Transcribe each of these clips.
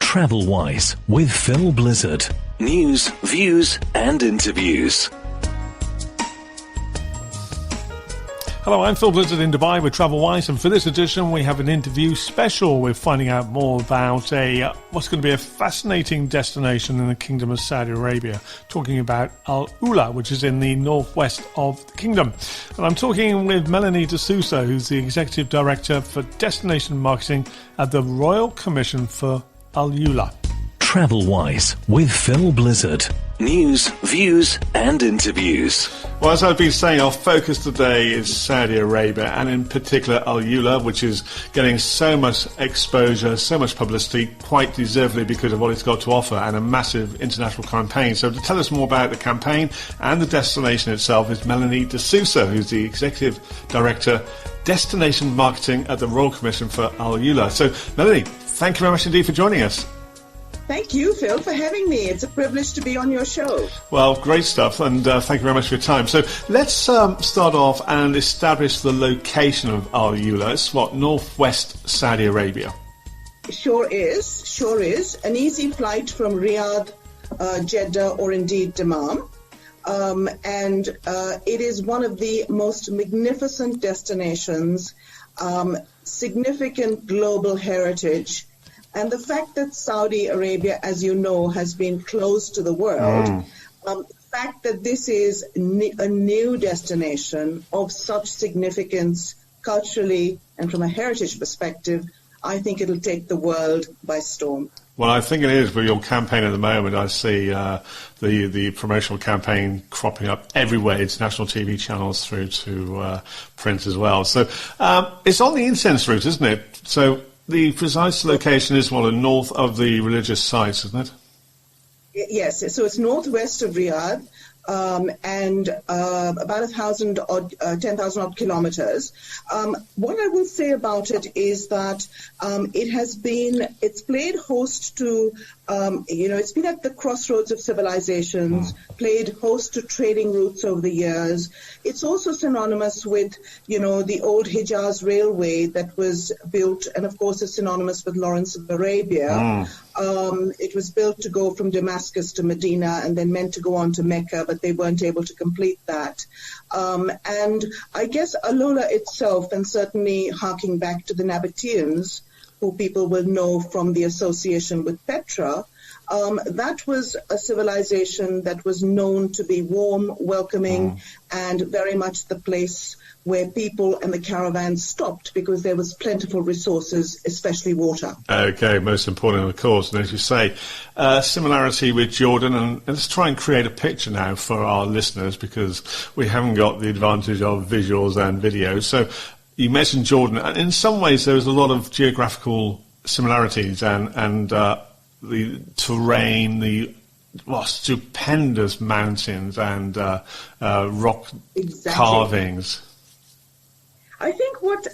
TravelWise with Phil Blizzard. News, views and interviews. Hello, I'm Phil Blizzard in Dubai with TravelWise, and for this edition we have an interview special. We're finding out more about what's going to be a fascinating destination in the Kingdom of Saudi Arabia, talking about Al Ula, which is in the northwest of the kingdom. And I'm talking with Melanie De Souza, who's the Executive Director for Destination Marketing at the Royal Commission for Al Ula. TravelWise with Phil Blizzard. News, views and interviews. Well, as I've been saying, our focus today is Saudi Arabia, and in particular Al Ula, which is getting so much exposure, so much publicity, quite deservedly because of what it's got to offer, and a massive international campaign. So to tell us more about the campaign and the destination itself is Melanie De Souza, who's the Executive Director, Destination Marketing at the Royal Commission for Al Ula. So, Melanie, thank you very much indeed for joining us. Thank you, Phil, for having me. It's a privilege to be on your show. Well, great stuff, and thank you very much for your time. So let's start off and establish the location of Al Ula. It's northwest Saudi Arabia. Sure is. An easy flight from Riyadh, Jeddah, or indeed Dammam. And it is one of the most magnificent destinations, significant global heritage. And the fact that Saudi Arabia, as you know, has been closed to the world, the fact that this is a new destination of such significance culturally and from a heritage perspective, I think it'll take the world by storm. Well, I think it is. With your campaign at the moment, I see the promotional campaign cropping up everywhere, international TV channels through to print as well. So it's on the incense route, isn't it? So the precise location is north of the religious sites, isn't it? Yes, so it's northwest of Riyadh, and about 10,000 odd kilometers. What I will say about it is that it's played host to, it's been at the crossroads of civilizations, played host to trading routes over the years. It's also synonymous with, the old Hijaz Railway that was built, and of course it's synonymous with Lawrence of Arabia. It was built to go from Damascus to Medina and then meant to go on to Mecca, but they weren't able to complete that. And I guess Al Ula itself, and certainly harking back to the Nabateans, who people will know from the association with Petra, that was a civilization that was known to be warm, welcoming, and very much the place where people and the caravans stopped because there was plentiful resources, especially water. Okay, most important, of course. And as you say, similarity with Jordan. And let's try and create a picture now for our listeners because we haven't got the advantage of visuals and videos. So you mentioned Jordan, and in some ways there is a lot of geographical similarities and the terrain, the stupendous mountains and rock carvings. I think what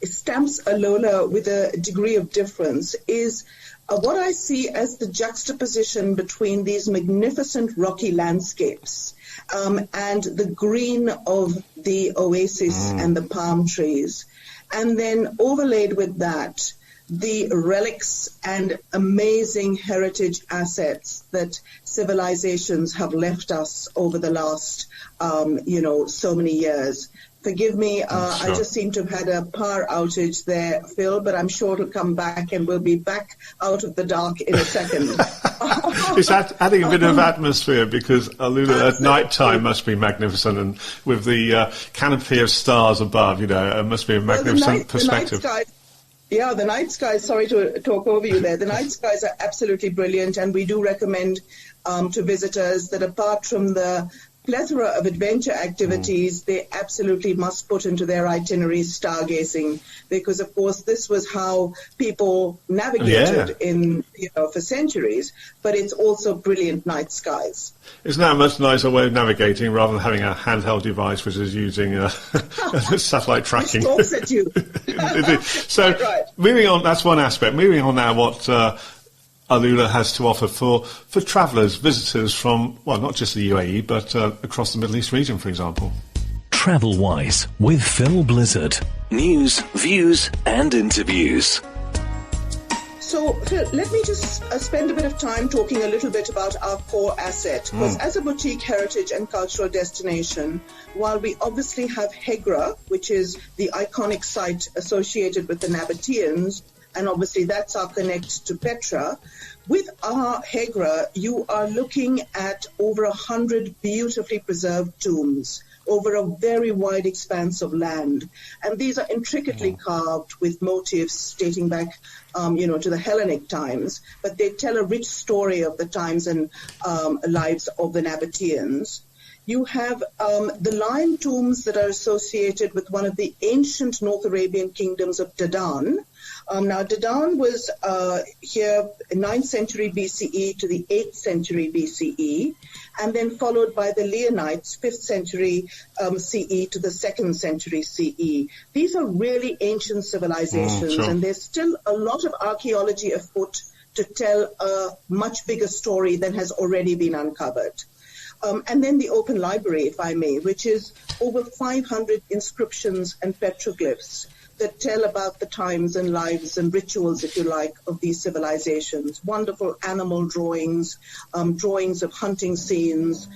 stamps Al Ula with a degree of difference is what I see as the juxtaposition between these magnificent rocky landscapes and the green of the oasis and the palm trees, and then overlaid with that the relics and amazing heritage assets that civilizations have left us over the last, so many years. Forgive me, sure. I just seem to have had a power outage there, Phil, but I'm sure it'll come back and we'll be back out of the dark in a second. It's adding a bit of atmosphere because Al Ula at night time must be magnificent, and with the canopy of stars above, it must be a magnificent perspective. The night skies, sorry to talk over you there, the night skies are absolutely brilliant, and we do recommend to visitors that apart from the plethora of adventure activities, they absolutely must put into their itineraries stargazing, because of course this was how people navigated for centuries, but it's also brilliant night skies. Isn't that a much nicer way of navigating rather than having a handheld device which is using satellite tracking? Which talks at you. So right. Moving on, that's one aspect. Moving on now, what Al Ula has to offer for travellers, visitors from, not just the UAE, but across the Middle East region, for example. TravelWise with Phil Blizzard. News, views and interviews. So Phil, let me just spend a bit of time talking a little bit about our core asset. Because as a boutique heritage and cultural destination, while we obviously have Hegra, which is the iconic site associated with the Nabateans, and obviously that's our connect to Petra, with our Hegra, you are looking at over 100 beautifully preserved tombs over a very wide expanse of land. And these are intricately carved with motifs dating back, to the Hellenic times, but they tell a rich story of the times and lives of the Nabateans. You have the lime tombs that are associated with one of the ancient North Arabian kingdoms of Dedan. Now, Dedan was here in 9th century BCE to the 8th century BCE, and then followed by the Leonites, 5th century CE to the 2nd century CE. These are really ancient civilizations, and there's still a lot of archaeology afoot to tell a much bigger story than has already been uncovered. And then the open library, if I may, which is over 500 inscriptions and petroglyphs that tell about the times and lives and rituals, if you like, of these civilizations. Wonderful animal drawings, drawings of hunting scenes,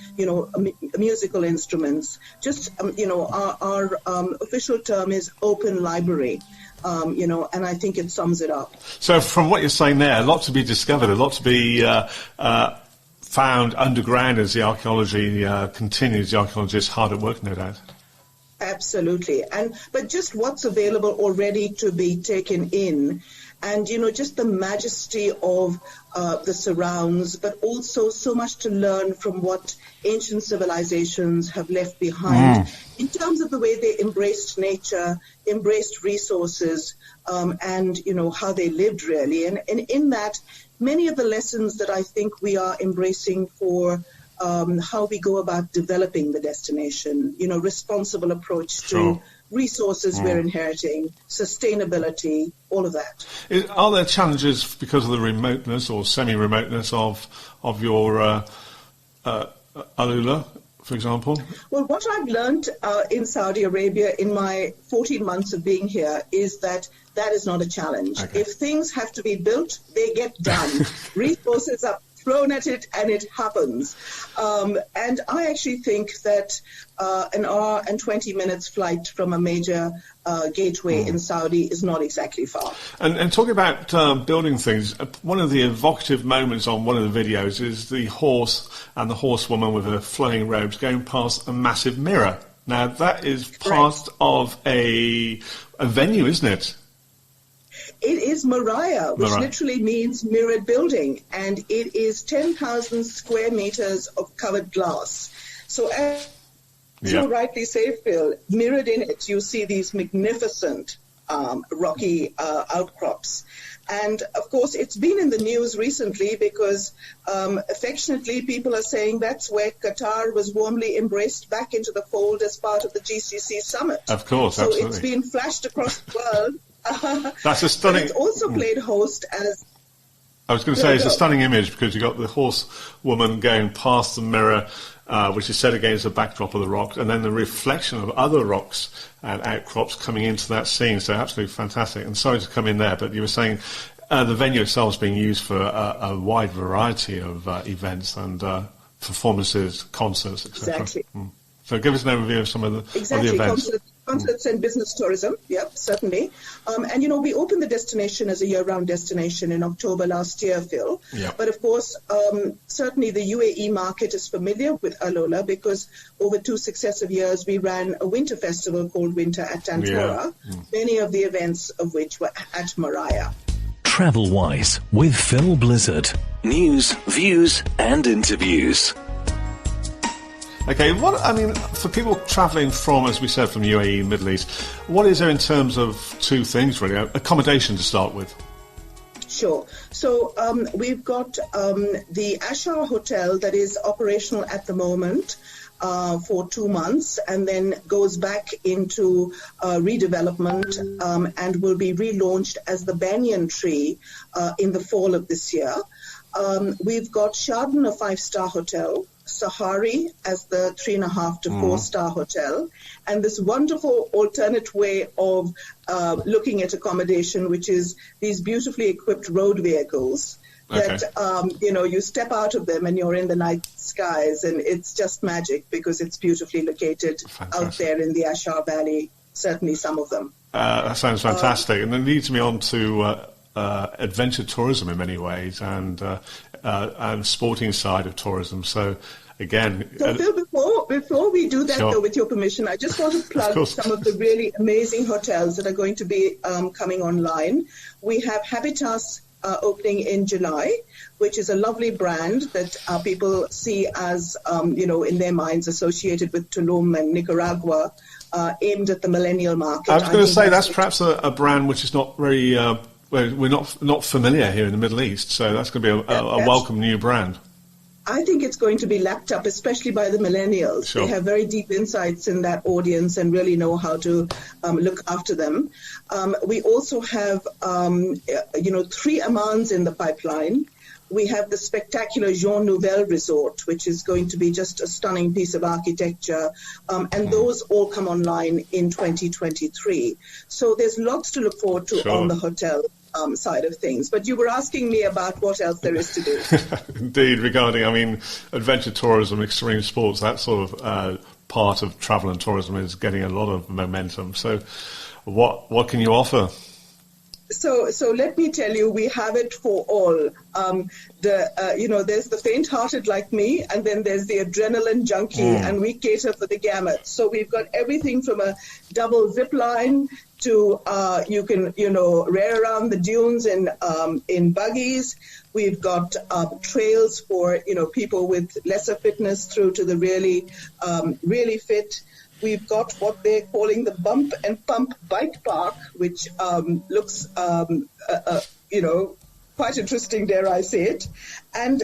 musical instruments. Just, our official term is open library. And I think it sums it up. So from what you're saying there, a lot to be discovered, a lot to be found underground as the archaeology continues. The archaeologists hard at work, no doubt. Absolutely. But just what's available already to be taken in, and, just the majesty of the surrounds, but also so much to learn from what ancient civilizations have left behind in terms of the way they embraced nature, embraced resources, and, how they lived really. And in that, many of the lessons that I think we are embracing for how we go about developing the destination, responsible approach to resources we're inheriting, sustainability, all of that. Are there challenges because of the remoteness or semi-remoteness of your Alula, for example? Well, what I've learned in Saudi Arabia in my 14 months of being here is that is not a challenge. Okay. If things have to be built, they get done. Resources are thrown at it and it happens. And I actually think that an hour and 20 minutes flight from a major gateway in Saudi is not exactly far. And talking about building things, one of the evocative moments on one of the videos is the horse and the horsewoman with her flowing robes going past a massive mirror. Now, that is part of a venue, isn't it? It is Maraya, which literally means mirrored building, and it is 10,000 square meters of covered glass. So as you rightly say, Phil, mirrored in it, you see these magnificent rocky outcrops. And, of course, it's been in the news recently because affectionately people are saying that's where Qatar was warmly embraced back into the fold as part of the GCC summit. Of course, absolutely. So it's been flashed across the world. That's a stunning. It's also played host as. I was going to say it's a stunning image because you've got the horsewoman going past the mirror, which is set against the backdrop of the rocks, and then the reflection of other rocks and outcrops coming into that scene. So absolutely fantastic. And sorry to come in there, but you were saying the venue itself is being used for a wide variety of events and performances, concerts, etc. Exactly. So give us an overview of some of the events. Concerts and business tourism, certainly. And, we opened the destination as a year-round destination in October last year, Phil. Yeah. But, of course, certainly the UAE market is familiar with Alola because over 2 successive years we ran a winter festival called Winter at Tantora, many of the events of which were at Maraya. TravelWise with Phil Blizzard. News, views and interviews. Okay, for people travelling from, as we said, from UAE, Middle East, what is there in terms of 2 things, really? Accommodation to start with. Sure. So we've got the Ashar Hotel that is operational at the moment for 2 months and then goes back into redevelopment and will be relaunched as the Banyan Tree in the fall of this year. We've got Shardon, a 5-star hotel, Sahari as the 3.5 to 4-star hotel, and this wonderful alternate way of looking at accommodation, which is these beautifully equipped road vehicles that, you step out of them and you're in the night skies, and it's just magic because it's beautifully located out there in the Ashar Valley, certainly some of them. That sounds fantastic. And it leads me on to adventure tourism in many ways, and sporting side of tourism. So again, so Phil, before we do that, though, with your permission, I just want to plug some of the really amazing hotels that are going to be coming online. We have Habitas opening in July, which is a lovely brand that people see as, in their minds associated with Tulum and Nicaragua, aimed at the millennial market. I was going to say that's perhaps a brand which is not very, we're not familiar here in the Middle East, so that's going to be a welcome new brand. I think it's going to be lapped up, especially by the millennials. Sure. They have very deep insights in that audience and really know how to look after them. We also have, 3 Amans in the pipeline. We have the spectacular Jean Nouvel Resort, which is going to be just a stunning piece of architecture. And those all come online in 2023. So there's lots to look forward to on the hotel side of things. But you were asking me about what else there is to do. Indeed, regarding, adventure tourism, extreme sports, that sort of part of travel and tourism is getting a lot of momentum. So what can you offer? So let me tell you, we have it for all. There's the faint-hearted like me, and then there's the adrenaline junkie, and we cater for the gamut. So we've got everything from a double zip line to you can rear around the dunes in buggies. We've got trails for people with lesser fitness through to the really fit. We've got what they're calling the Bump and Pump Bike Park, which looks, quite interesting, dare I say it. And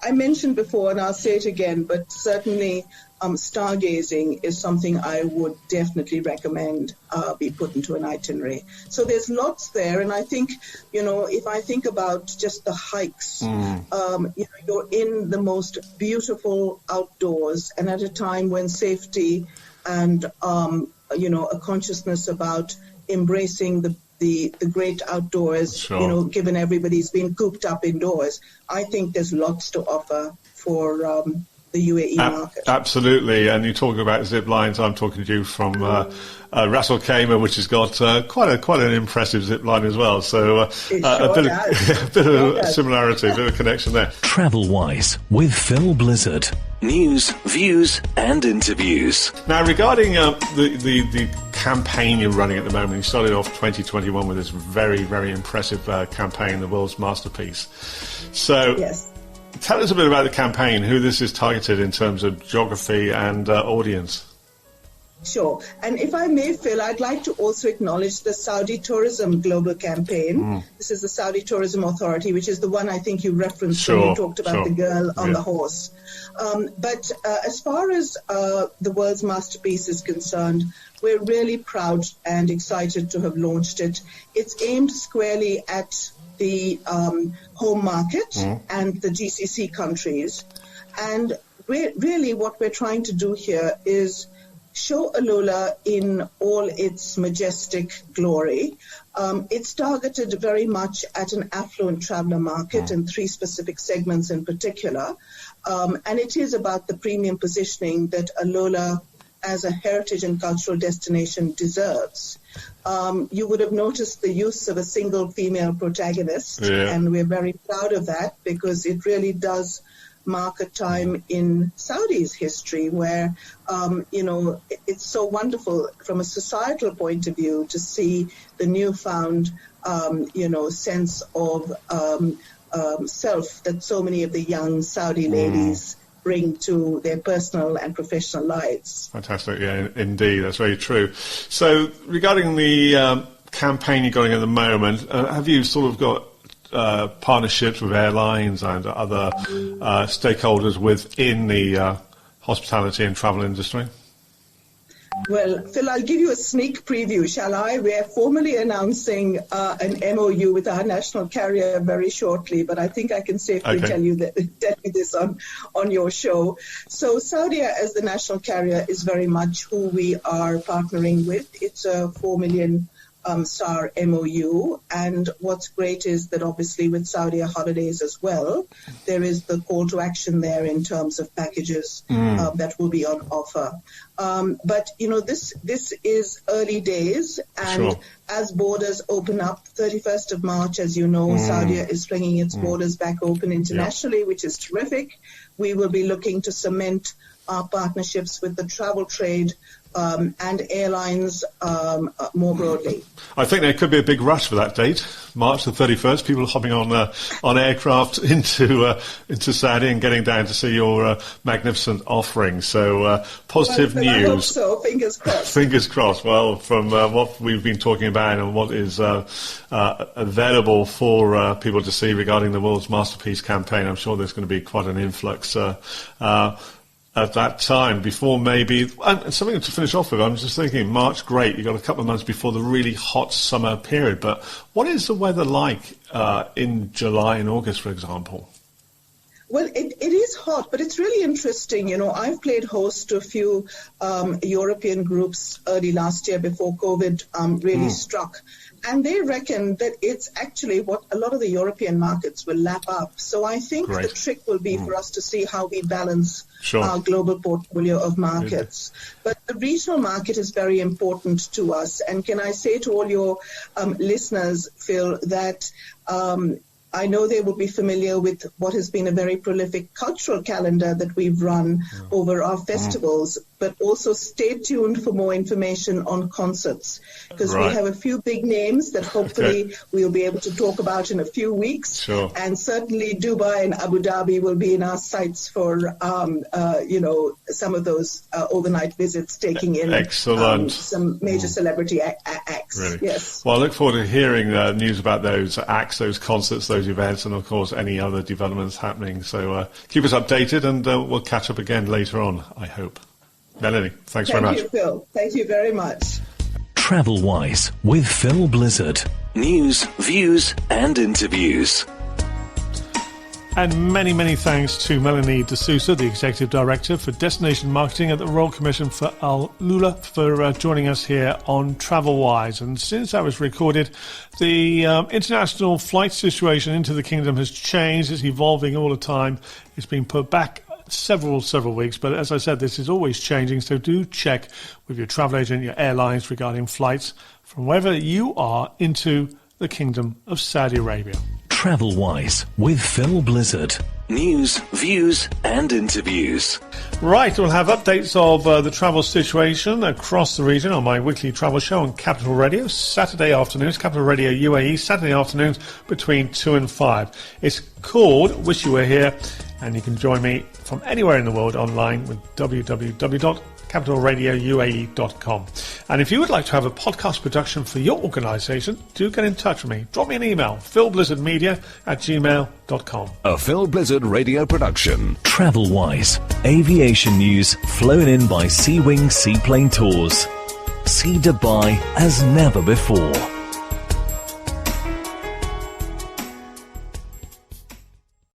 I mentioned before, and I'll say it again, but certainly stargazing is something I would definitely recommend be put into an itinerary. So there's lots there, and I think, if I think about just the hikes, you're in the most beautiful outdoors, and at a time when safety and a consciousness about embracing the great outdoors, given everybody's been cooped up indoors, I think there's lots to offer for the UAE market. Absolutely, and you talk about zip lines. I'm talking to you from Ras Al Khaimah, which has got quite an impressive zip line as well. So a bit of a similarity, a bit of a connection there. TravelWise with Phil Blizzard. News, views, and interviews. Now, regarding the campaign you're running at the moment, you started off 2021 with this very, very impressive campaign, The World's Masterpiece. So, tell us a bit about the campaign, who this is targeted in terms of geography and audience. Sure. And if I may, Phil, I'd like to also acknowledge the Saudi Tourism Global Campaign. This is the Saudi Tourism Authority, which is the one I think you referenced when you talked about the girl on the horse. But as far as the World's Masterpiece is concerned, we're really proud and excited to have launched it. It's aimed squarely at the home market and the GCC countries. And really what we're trying to do here is show Alola in all its majestic glory. It's targeted very much at an affluent traveler market and 3 specific segments in particular. And it is about the premium positioning that Alola as a heritage and cultural destination deserves. You would have noticed the use of a single female protagonist, and we're very proud of that because it really does mark a time in Saudi's history where, it's so wonderful from a societal point of view to see the newfound, sense of self that so many of the young Saudi ladies bring to their personal and professional lives. Fantastic, yeah, indeed, that's very true. So regarding the campaign you're going at the moment, have you sort of got partnerships with airlines and other stakeholders within the hospitality and travel industry? Well, Phil, I'll give you a sneak preview, shall I? We're formally announcing an MOU with our national carrier very shortly, but I think I can safely tell you this on your show. So Saudia, as the national carrier, is very much who we are partnering with. It's a 4 million star MOU, and what's great is that obviously with Saudia Holidays as well, there is the call to action there in terms of packages that will be on offer. But this is early days, and as borders open up, 31st of March, as you know, Saudia is flinging its borders back open internationally, which is terrific. We will be looking to cement our partnerships with the travel trade and airlines more broadly. I think there could be a big rush for that date, March the 31st. People hopping on aircraft into Saudi and getting down to see your magnificent offering. So positive news. I hope so. Fingers crossed. Fingers crossed. Well, from what we've been talking about and what is available for people to see regarding the World's Masterpiece campaign, I'm sure there's going to be quite an influx at that time, before maybe, and something to finish off with, I'm just thinking, March, great, you've got a couple of months before the really hot summer period, but what is the weather like in July and August, for example? Well, it is hot, but it's really interesting. I've played host to a few European groups early last year before COVID really struck. And they reckon that it's actually what a lot of the European markets will lap up. So I think the trick will be for us to see how we balance our global portfolio of markets. But the regional market is very important to us. And can I say to all your listeners, Phil, that I know they will be familiar with what has been a very prolific cultural calendar that we've run over our festivals, but also stay tuned for more information on concerts, because we have a few big names that hopefully we'll be able to talk about in a few weeks. And certainly Dubai and Abu Dhabi will be in our sights for, some of those overnight visits, taking in some major celebrity acts. Really? Yes. Well, I look forward to hearing news about those acts, those concerts, those events, and of course any other developments happening. So keep us updated, and we'll catch up again later on, I hope. Melanie, thanks very much. Thank you, Phil. Thank you very much. TravelWise with Phil Blizzard. News, views and interviews. And many, many thanks to Melanie De Souza, the Executive Director for Destination Marketing at the Royal Commission for Al Lula, for joining us here on TravelWise. And since that was recorded, the international flight situation into the Kingdom has changed. It's evolving all the time. It's been put back several weeks, but as I said, this is always changing, so do check with your travel agent, your airlines, regarding flights from wherever you are into the Kingdom of Saudi Arabia. TravelWise with Phil Blizzard. News, views and interviews. Right, we'll have updates of the travel situation across the region on my weekly travel show on Capital Radio, Saturday afternoons, Capital Radio UAE, Saturday afternoons between 2 and 5. It's called Wish You Were Here, and you can join me from anywhere in the world online with www.capitalradiouae.com. And if you would like to have a podcast production for your organisation, do get in touch with me. Drop me an email, philblizzardmedia@gmail.com. A Phil Blizzard radio production. TravelWise. Aviation news flown in by Sea Wing Seaplane Tours. See Dubai as never before.